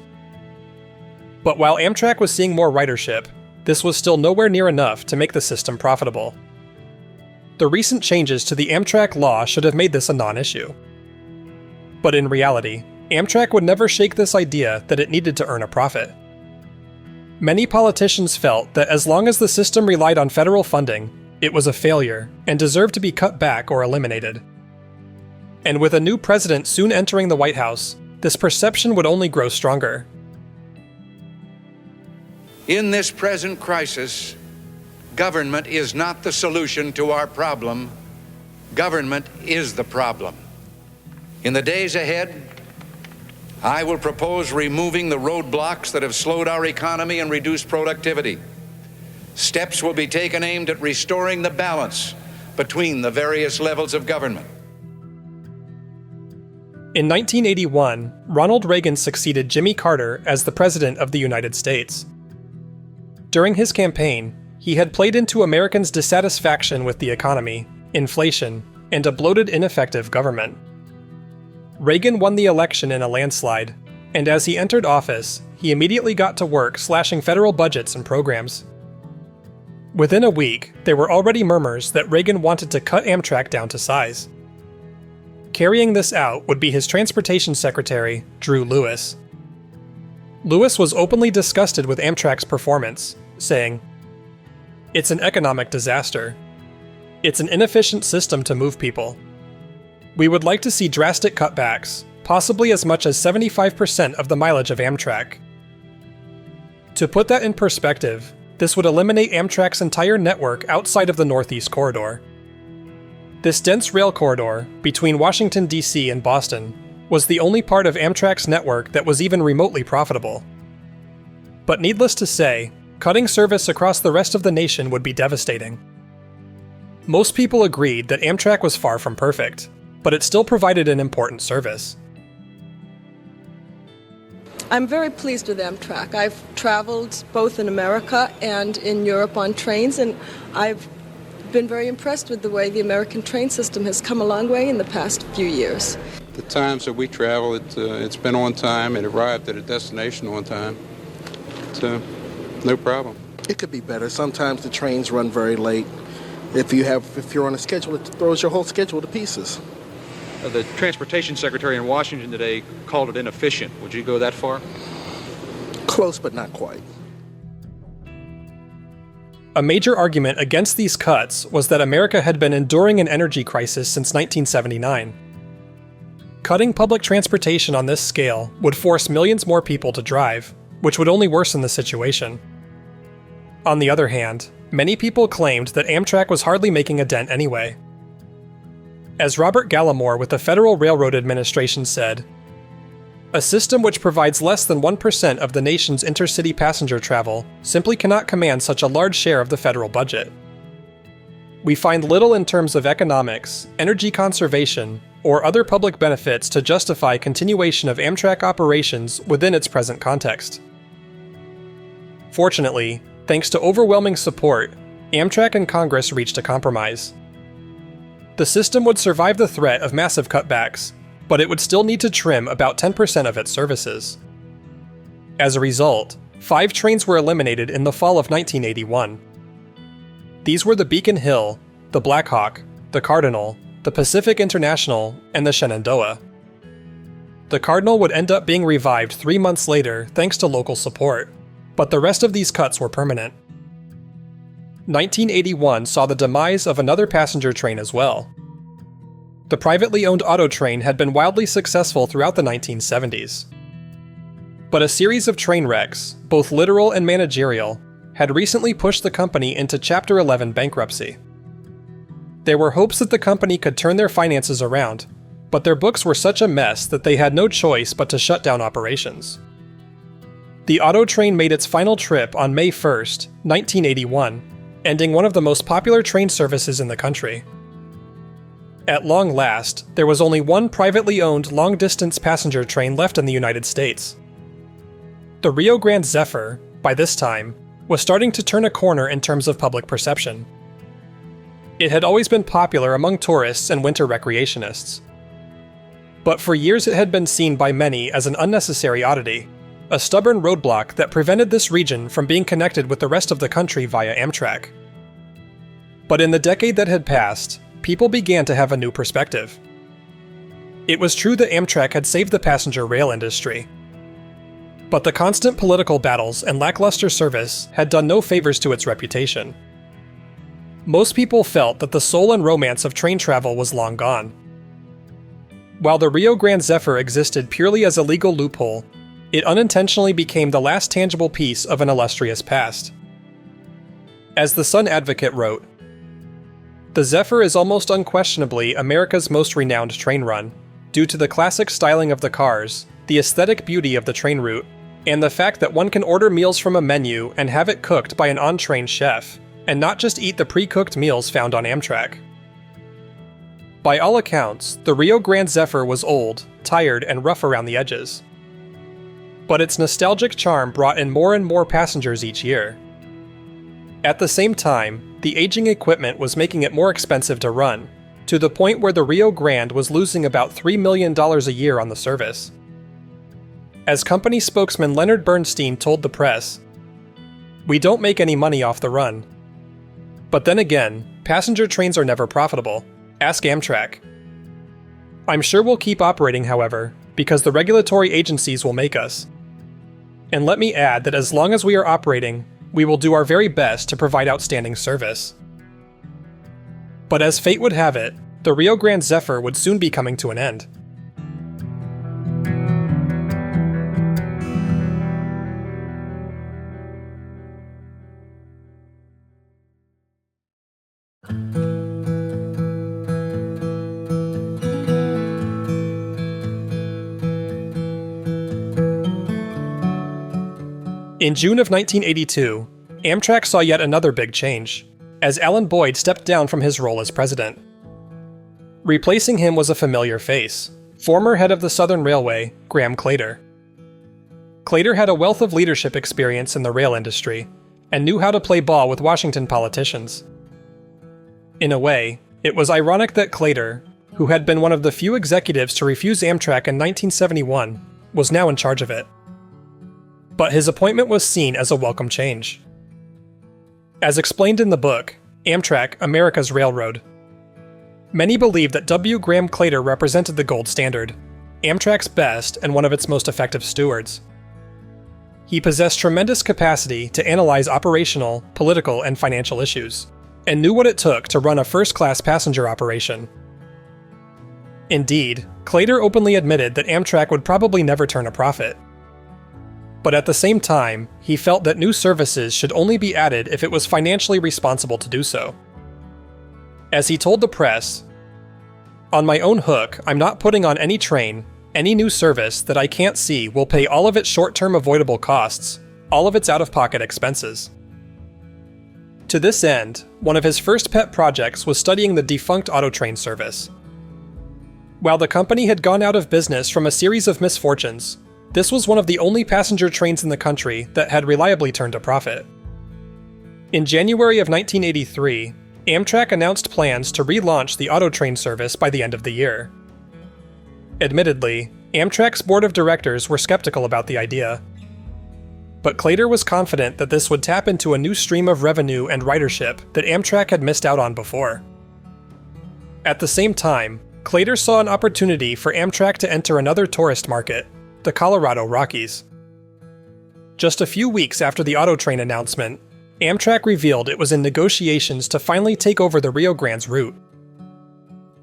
But while Amtrak was seeing more ridership, this was still nowhere near enough to make the system profitable. The recent changes to the Amtrak law should have made this a non-issue. But in reality, Amtrak would never shake this idea that it needed to earn a profit. Many politicians felt that as long as the system relied on federal funding, it was a failure and deserved to be cut back or eliminated. And with a new president soon entering the White House, this perception would only grow stronger. In this present crisis, government is not the solution to our problem. Government is the problem. In the days ahead, I will propose removing the roadblocks that have slowed our economy and reduced productivity. Steps will be taken aimed at restoring the balance between the various levels of government. In 1981, Ronald Reagan succeeded Jimmy Carter as the President of the United States. During his campaign, he had played into Americans' dissatisfaction with the economy inflation, and a bloated, ineffective government. Reagan won the election in a landslide, and as he entered office, he immediately got to work slashing federal budgets and programs. Within a week, there were already murmurs that Reagan wanted to cut Amtrak down to size. Carrying this out would be his transportation secretary, Drew Lewis. Lewis was openly disgusted with Amtrak's performance, saying, "It's an economic disaster. It's an inefficient system to move people. We would like to see drastic cutbacks, possibly as much as 75% of the mileage of Amtrak." To put that in perspective, this would eliminate Amtrak's entire network outside of the Northeast Corridor. This dense rail corridor between Washington, D.C. and Boston was the only part of Amtrak's network that was even remotely profitable. But needless to say, cutting service across the rest of the nation would be devastating. Most people agreed that Amtrak was far from perfect, but it still provided an important service. I'm very pleased with Amtrak. I've traveled both in America and in Europe on trains, and I've been very impressed with the way the American train system has come a long way in the past few years. The times that we travel, it's been on time and arrived at a destination on time. So, no problem. It could be better. Sometimes the trains run very late. If you're on a schedule, it throws your whole schedule to pieces. The transportation secretary in Washington today called it inefficient. Would you go that far? Close, but not quite. A major argument against these cuts was that America had been enduring an energy crisis since 1979. Cutting public transportation on this scale would force millions more people to drive, which would only worsen the situation. On the other hand, many people claimed that Amtrak was hardly making a dent anyway. As Robert Gallimore with the Federal Railroad Administration said, "A system which provides less than 1% of the nation's intercity passenger travel simply cannot command such a large share of the federal budget. We find little in terms of economics, energy conservation, or other public benefits to justify continuation of Amtrak operations within its present context." Fortunately, thanks to overwhelming support, Amtrak and Congress reached a compromise. The system would survive the threat of massive cutbacks, but it would still need to trim about 10% of its services. As a result, 5 trains were eliminated in the fall of 1981. These were the Beacon Hill, the Blackhawk, the Cardinal, the Pacific International, and the Shenandoah. The Cardinal would end up being revived 3 months later thanks to local support, but the rest of these cuts were permanent. 1981 saw the demise of another passenger train as well. The privately owned auto train had been wildly successful throughout the 1970s. But a series of train wrecks, both literal and managerial, had recently pushed the company into Chapter 11 bankruptcy. There were hopes that the company could turn their finances around, but their books were such a mess that they had no choice but to shut down operations. The auto train made its final trip on May 1st, 1981, ending one of the most popular train services in the country. At long last, there was only one privately owned long-distance passenger train left in the United States. The Rio Grande Zephyr, by this time, was starting to turn a corner in terms of public perception. It had always been popular among tourists and winter recreationists. But for years it had been seen by many as an unnecessary oddity, a stubborn roadblock that prevented this region from being connected with the rest of the country via Amtrak. But in the decade that had passed, people began to have a new perspective. It was true that Amtrak had saved the passenger rail industry. But the constant political battles and lackluster service had done no favors to its reputation. Most people felt that the soul and romance of train travel was long gone. While the Rio Grande Zephyr existed purely as a legal loophole, it unintentionally became the last tangible piece of an illustrious past. As the Sun Advocate wrote, "The Zephyr is almost unquestionably America's most renowned train run, due to the classic styling of the cars, the aesthetic beauty of the train route, and the fact that one can order meals from a menu and have it cooked by an on-train chef, and not just eat the pre-cooked meals found on Amtrak." By all accounts, the Rio Grande Zephyr was old, tired, and rough around the edges. But its nostalgic charm brought in more and more passengers each year. At the same time, the aging equipment was making it more expensive to run, to the point where the Rio Grande was losing about $3 million a year on the service. As company spokesman Leonard Bernstein told the press, "We don't make any money off the run. But then again, passenger trains are never profitable. Ask Amtrak. I'm sure we'll keep operating, however, because the regulatory agencies will make us. And let me add that as long as we are operating, we will do our very best to provide outstanding service." But as fate would have it, the Rio Grande Zephyr would soon be coming to an end. In June of 1982, Amtrak saw yet another big change, as Alan Boyd stepped down from his role as president. Replacing him was a familiar face, former head of the Southern Railway, Graham Claytor. Claytor had a wealth of leadership experience in the rail industry, and knew how to play ball with Washington politicians. In a way, it was ironic that Claytor, who had been one of the few executives to refuse Amtrak in 1971, was now in charge of it. But his appointment was seen as a welcome change. As explained in the book, Amtrak, America's Railroad, many believe that W. Graham Claytor represented the gold standard, Amtrak's best and one of its most effective stewards. He possessed tremendous capacity to analyze operational, political, and financial issues, and knew what it took to run a first-class passenger operation. Indeed, Claytor openly admitted that Amtrak would probably never turn a profit. But at the same time, he felt that new services should only be added if it was financially responsible to do so. As he told the press, "On my own hook, I'm not putting on any train, any new service that I can't see will pay all of its short-term avoidable costs, all of its out-of-pocket expenses." To this end, one of his first pet projects was studying the defunct auto train service. While the company had gone out of business from a series of misfortunes, this was one of the only passenger trains in the country that had reliably turned a profit. In January of 1983, Amtrak announced plans to relaunch the auto train service by the end of the year. Admittedly, Amtrak's board of directors were skeptical about the idea. But Claytor was confident that this would tap into a new stream of revenue and ridership that Amtrak had missed out on before. At the same time, Claytor saw an opportunity for Amtrak to enter another tourist market, the Colorado Rockies. Just a few weeks after the auto train announcement, Amtrak revealed it was in negotiations to finally take over the Rio Grande's route.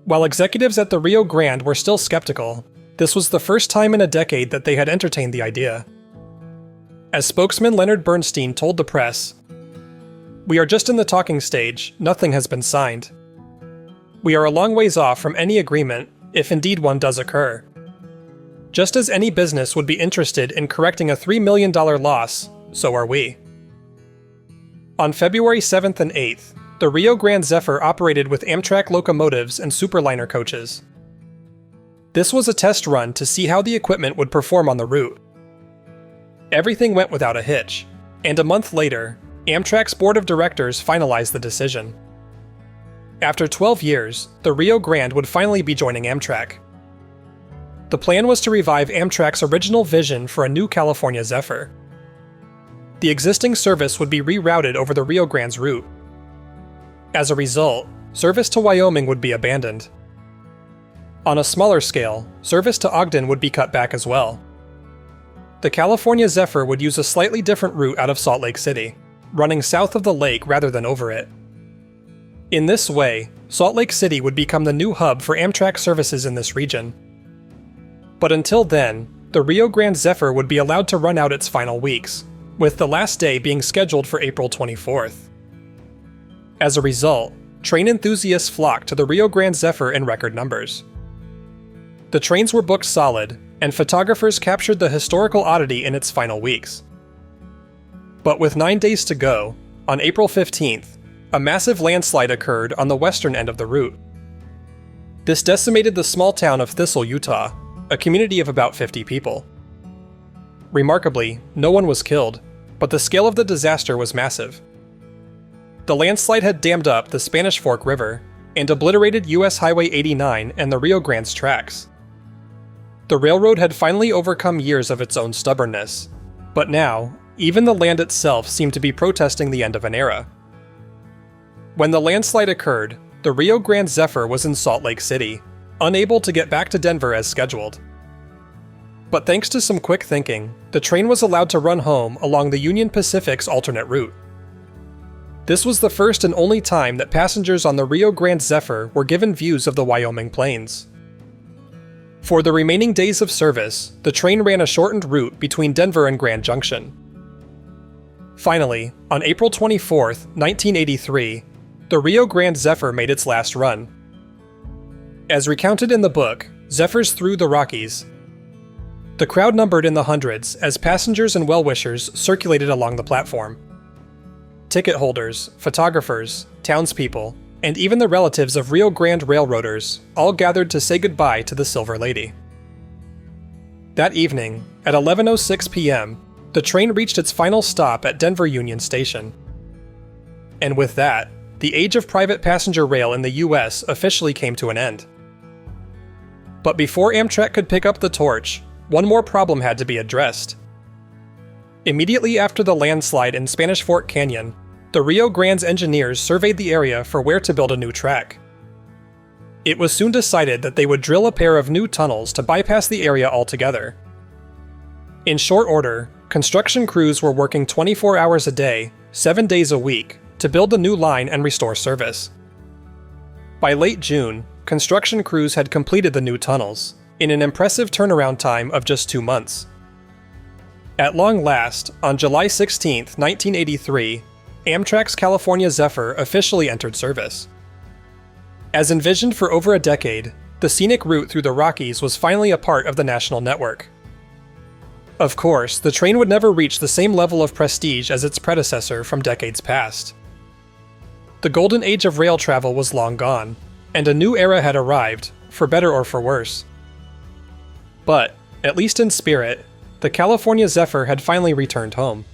While executives at the Rio Grande were still skeptical, this was the first time in a decade that they had entertained the idea. As spokesman Leonard Bernstein told the press, "We are just in the talking stage, nothing has been signed. We are a long ways off from any agreement, if indeed one does occur. Just as any business would be interested in correcting a $3 million loss, so are we." On February 7th and 8th, the Rio Grande Zephyr operated with Amtrak locomotives and superliner coaches. This was a test run to see how the equipment would perform on the route. Everything went without a hitch, and a month later, Amtrak's board of directors finalized the decision. After 12 years, the Rio Grande would finally be joining Amtrak. The plan was to revive Amtrak's original vision for a new California Zephyr. The existing service would be rerouted over the Rio Grande's route. As a result, service to Wyoming would be abandoned. On a smaller scale, service to Ogden would be cut back as well. The California Zephyr would use a slightly different route out of Salt Lake City, running south of the lake rather than over it. In this way, Salt Lake City would become the new hub for Amtrak services in this region. But until then, the Rio Grande Zephyr would be allowed to run out its final weeks, with the last day being scheduled for April 24th. As a result, train enthusiasts flocked to the Rio Grande Zephyr in record numbers. The trains were booked solid, and photographers captured the historical oddity in its final weeks. But with 9 days to go, on April 15th, a massive landslide occurred on the western end of the route. This decimated the small town of Thistle, Utah, a community of about 50 people. Remarkably, no one was killed, but the scale of the disaster was massive. the landslide had dammed up the Spanish Fork River and obliterated US Highway 89 and the Rio Grande's tracks. The railroad had finally overcome years of its own stubbornness, but now, even the land itself seemed to be protesting the end of an era. When the landslide occurred, the Rio Grande Zephyr was in Salt Lake City, unable to get back to Denver as scheduled. But thanks to some quick thinking, the train was allowed to run home along the Union Pacific's alternate route. This was the first and only time that passengers on the Rio Grande Zephyr were given views of the Wyoming plains. For the remaining days of service, the train ran a shortened route between Denver and Grand Junction. Finally, on April 24, 1983, the Rio Grande Zephyr made its last run. As recounted in the book, Zephyrs Through the Rockies, the crowd numbered in the hundreds as passengers and well-wishers circulated along the platform. Ticket holders, photographers, townspeople, and even the relatives of Rio Grande railroaders all gathered to say goodbye to the Silver Lady. That evening, at 11:06 p.m., the train reached its final stop at Denver Union Station. And with that, the age of private passenger rail in the US officially came to an end. But before Amtrak could pick up the torch, one more problem had to be addressed. Immediately after the landslide in Spanish Fork Canyon, the Rio Grande's engineers surveyed the area for where to build a new track. It was soon decided that they would drill a pair of new tunnels to bypass the area altogether. In short order, construction crews were working 24 hours a day, 7 days a week, to build the new line and restore service. By late June, construction crews had completed the new tunnels, in an impressive turnaround time of just 2 months. At long last, on July 16, 1983, Amtrak's California Zephyr officially entered service. As envisioned for over a decade, the scenic route through the Rockies was finally a part of the national network. Of course, the train would never reach the same level of prestige as its predecessor from decades past. The golden age of rail travel was long gone, and a new era had arrived, for better or for worse. But, at least in spirit, the California Zephyr had finally returned home.